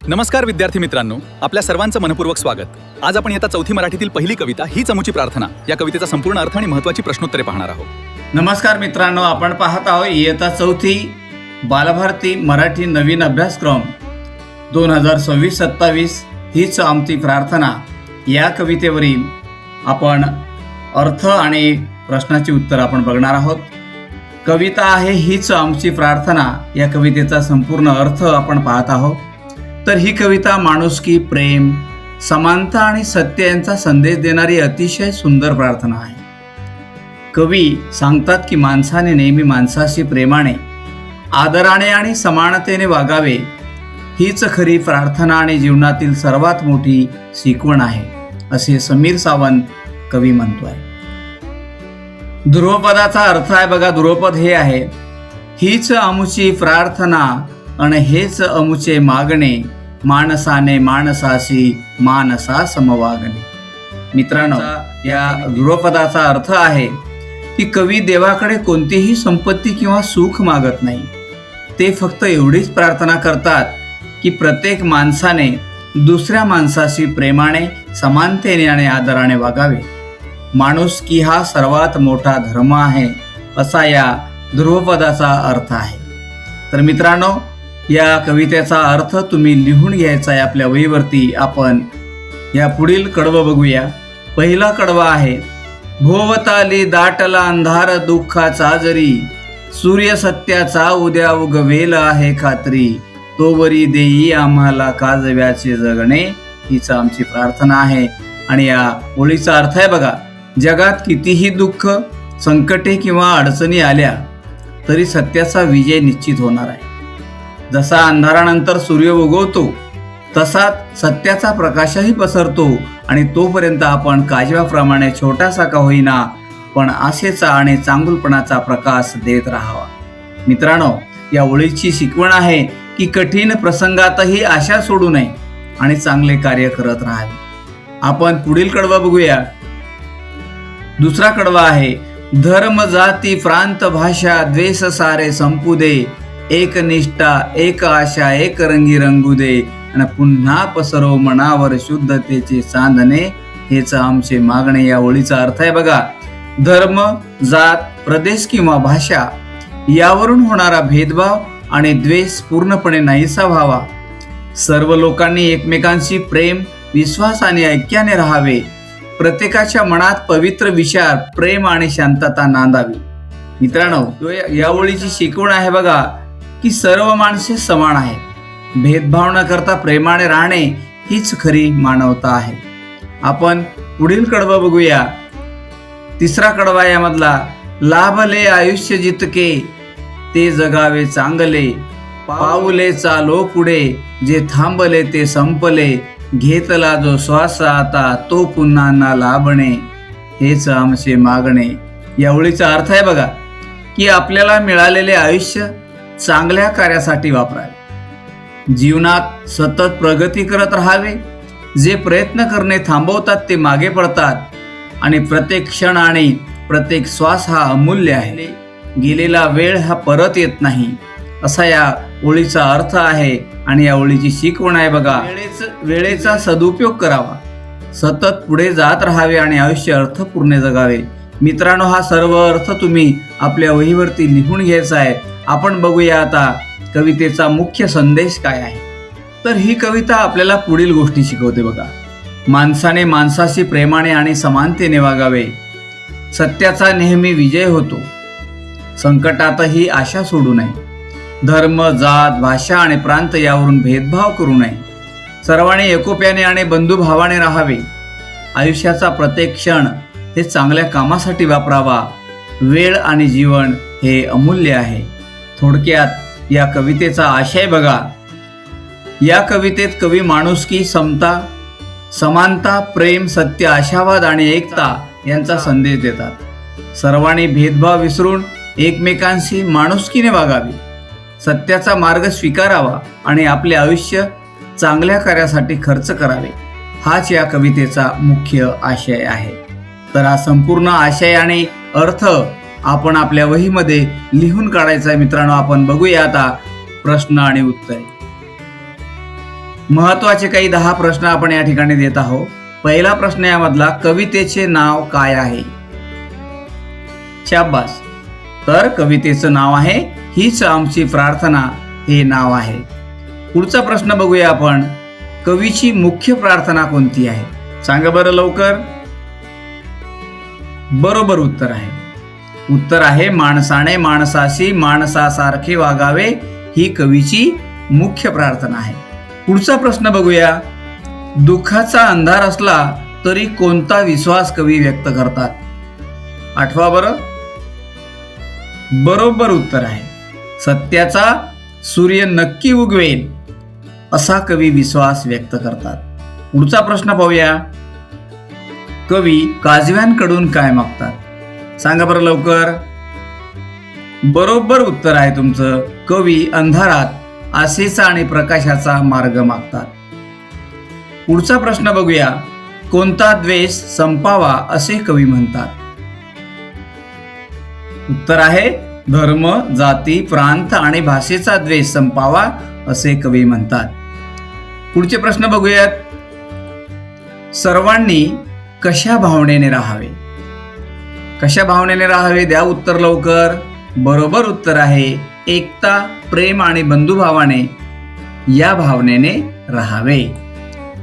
नमस्कार विद्यार्थी मित्रांनो, आपल्या सर्वांचं मनपूर्वक स्वागत. आज आपण इयत्ता चौथी मराठीतील पहिली कविता हीच अमुची प्रार्थना या कवितेचा संपूर्ण अर्थ आणि महत्त्वाची प्रश्नोत्तरे पाहणार आहोत. नमस्कार मित्रांनो, आपण पाहत आहोत इयत्ता चौथी बालभारती मराठी नवीन अभ्यासक्रम 2026-27 हीच आमची प्रार्थना या कवितेवरील आपण अर्थ आणि प्रश्नाची उत्तर आपण बघणार आहोत. कविता आहे हीच आमची प्रार्थना या कवितेचा संपूर्ण अर्थ आपण पाहत आहोत. तर ही कविता माणुसकी, प्रेम, समानता आणि सत्य यांचा संदेश देणारी अतिशय सुंदर प्रार्थना आहे. कवी सांगतात की माणसाने नेहमी माणसाशी प्रेमाने, आदराने आणि समानतेने वागावे हीच खरी प्रार्थना आणि जीवनातील सर्वात मोठी शिकवण आहे, असे समीर सावंत कवी म्हणतोय. ध्रुवपदाचा अर्थ आहे बघा. ध्रुवपद हे आहे, हीच अमुची प्रार्थना आणि हेच अमुचे मागणे, माणसाने माणसाशी मानसा समवागणे. मित्रांनो, या ध्रुवपदाचा अर्थ आहे की कवी देवाकडे कोणतीही संपत्ती किंवा सुख मागत नाही. ते फक्त एवढीच प्रार्थना करतात की प्रत्येक माणसाने दुसऱ्या माणसाशी प्रेमाने, समानतेने आणि आदराने वागावे. माणुसकी हा सर्वात मोठा धर्म आहे, असा या ध्रुवपदाचा अर्थ आहे. तर मित्रांनो, या कवितेचा अर्थ तुम्ही लिहून घ्यायचा आहे आपल्या वहीवरती. आपण या पुढील कडवं बघूया. पहिला कडवा आहे, भोवताली दाटला अंधार दुःखाचा जरी, सूर्य सत्याचा उद्या उगवेल आहे खात्री, तोवरी देई आम्हाला काजव्याचे जगणे हीच आमची प्रार्थना आहे. आणि या ओळीचा अर्थ आहे बघा, जगात कितीही दुःख, संकटे किंवा अडचणी आल्या तरी सत्याचा विजय निश्चित होणार आहे. जसा अंधारानंतर सूर्य उगवतो तसाच सत्याचा प्रकाशही पसरतो आणि तोपर्यंत आपण काजव्याप्रमाणे छोटासा का होईना पण आशेचा आणि चांगुलपणाचा प्रकाश देत राहावा. मित्रांनो, या ओळीची शिकवण आहे की कठीण प्रसंगातही आशा सोडू नये आणि चांगले कार्य करत राहावे. आपण पुढील कडवा बघूया. दुसरा कडवा आहे, धर्म, जाती, प्रांत, भाषा, द्वेष सारे संपू दे, एक निष्ठा, एक आशा, एक रंगी रंगू दे, आणि पुन्हा पसरव मनावर शुद्धतेचे चांदणे हेच आमचे मागणे. या ओळीचा अर्थ आहे बघा, धर्म, जात, प्रदेश किंवा भाषा यावरून होणारा भेदभाव आणि द्वेष पूर्णपणे नाहीसा व्हावा. सर्व लोकांनी एकमेकांशी प्रेम, विश्वास आणि ऐक्याने राहावे. प्रत्येकाच्या मनात पवित्र विचार, प्रेम आणि शांतता नांदावी. मित्रांनो, या ओळीची शिकवण आहे बघा की सर्व माणसे समान आहेत. भेदभाव न करता प्रेमाने राहणे हीच खरी मानवता आहे. आपण पुढील कडवं बघूया. तिसरा कडवा यामधला, लाभले आयुष्य जितके ते जगावे चांगले, पाऊले चालो पुढे जे थांबले ते संपले, घेतला जो श्वास आता तो पुन्हा ना लाभणे हेच आमचे मागणे. या ओळीचा अर्थ आहे बघा की आपल्याला मिळालेले आयुष्य चांगल्या कार्यासाठी वापरावे. जीवनात सतत प्रगती करत राहावे. जे प्रयत्न करणे थांबवतात ते मागे पडतात आणि प्रत्येक क्षण आणि प्रत्येक श्वास हा अमूल्य आहे. गेलेला वेळ हा परत येत नाही, असा या ओळीचा अर्थ आहे. आणि या ओळीची शिकवण आहे बघा, वेळेचा सदुपयोग करावा, सतत पुढे जात राहावे आणि आयुष्य अर्थपूर्ण जगावे. मित्रांनो, हा सर्व अर्थ तुम्ही आपल्या वहीवरती लिहून घ्यायचा आहे. आपण बघूया आता कवितेचा मुख्य संदेश काय आहे. तर ही कविता आपल्याला पुढील गोष्टी शिकवते बघा. माणसाने माणसाशी प्रेमाने आणि समानतेने वागावे. सत्याचा नेहमी विजय होतो. संकटातही आशा सोडू नये. धर्म, जात, भाषा आणि प्रांत यावरून भेदभाव करू नये. सर्वांनी एकोप्याने आणि बंधुभावाने राहावे. आयुष्याचा प्रत्येक क्षण हे चांगल्या कामासाठी वापरावा. वेळ आणि जीवन हे अमूल्य आहे. थोडक्यात या कवितेचा आशय बघा. या कवितेत कवी माणुसकी, समता, समानता, प्रेम, सत्य, आशावाद आणि एकता यांचा संदेश देतात. सर्वांनी भेदभाव विसरून एकमेकांशी माणुसकीने वागावे. सत्याचा मार्ग स्वीकारावा आणि आपले आयुष्य चांगल्या कार्यासाठी खर्च करावे. हाच या कवितेचा मुख्य आशय आहे. तर हा संपूर्ण आशय आणि अर्थ आपण आपल्या वहीमध्ये लिहून काढायचा आहे. मित्रांनो, आपण बघूया आता प्रश्न आणि उत्तर. महत्वाचे काही 10 प्रश्न आपण या ठिकाणी देत आहोत. पहिला प्रश्न यामधला, कवितेचे नाव काय आहे? शाबास. तर कवितेचं नाव आहे हीच आमची प्रार्थना, हे नाव आहे. पुढचा प्रश्न बघूया आपण, कवीची मुख्य प्रार्थना कोणती आहे? सांगा बरं लवकर. बरोबर उत्तर आहे. उत्तर आहे, माणसाने माणसाशी माणसासारखे वागावे, ही कवीची मुख्य प्रार्थना आहे. पुढचा प्रश्न बघूया, दुःखाचा अंधार असला तरी कोणता विश्वास कवी व्यक्त करतात? आठवा बरं. बरोबर उत्तर आहे, सत्याचा सूर्य नक्की उगवेल, असा कवी विश्वास व्यक्त करतात. पुढचा प्रश्न पाहूया, कवी काजव्यांकडून काय मागतात? सांगा बरं लवकर. बरोबर उत्तर आहे तुमचं, कवी अंधारात आशेचा आणि प्रकाशाचा मार्ग मागतात. पुढचा प्रश्न बघूया, कोणता द्वेष संपावा असे कवी म्हणतात? उत्तर आहे, धर्म, जाती, प्रांत आणि भाषेचा द्वेष संपावा असे कवी म्हणतात. पुढचे प्रश्न बघूयात, सर्वांनी कशा भावनेने राहावे? कशा भावनेने राहावे? द्या उत्तर लवकर. बरोबर उत्तर आहे, एकता, प्रेम आणि बंधुभावाने या भावनेने राहावे.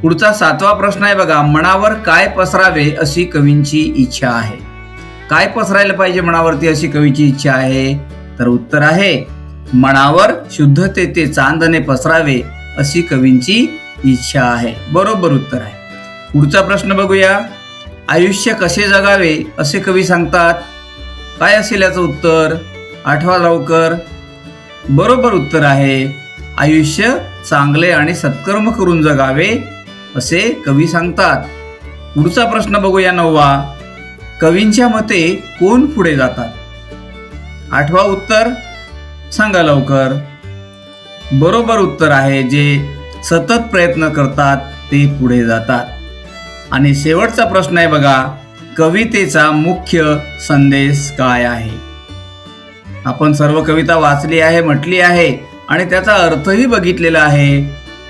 पुढचा 7वा प्रश्न आहे बघा, मनावर काय पसरावे अशी कवींची इच्छा आहे? काय पसरायला पाहिजे मनावरती अशी कवीची इच्छा आहे? तर उत्तर आहे, मनावर शुद्धतेचे चांदणे पसरावे अशी कवींची इच्छा आहे. बरोबर उत्तर आहे. पुढचा प्रश्न बघूया, आयुष्य कसे जगावे असे कवी सांगतात? काय असेल याचं उत्तर? आठवा लवकर. बरोबर उत्तर आहे, आयुष्य चांगले आणि सत्कर्म करून जगावे असे कवी सांगतात. पुढचा प्रश्न बघूया 9वा, कवींच्या मते कोण पुढे जातात? आठवा उत्तर सांगा लवकर. बरोबर उत्तर आहे, जे सतत प्रयत्न करतात ते पुढे जातात. आणि शेवटचा प्रश्न आहे बघा, कवितेचा मुख्य संदेश काय आहे? आपण सर्व कविता वाचली आहे, म्हटली आहे आणि त्याचा अर्थही बघितलेला आहे.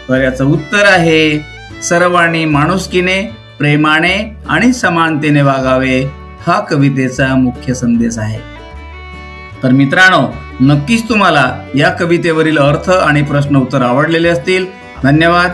तर याचं उत्तर आहे, सर्वांनी माणुसकीने, प्रेमाने आणि समानतेने वागावे, हा कवितेचा मुख्य संदेश आहे. तर मित्रांनो, नक्कीच तुम्हाला या कवितेवरील अर्थ आणि प्रश्न उत्तर आवडलेले असतील. धन्यवाद.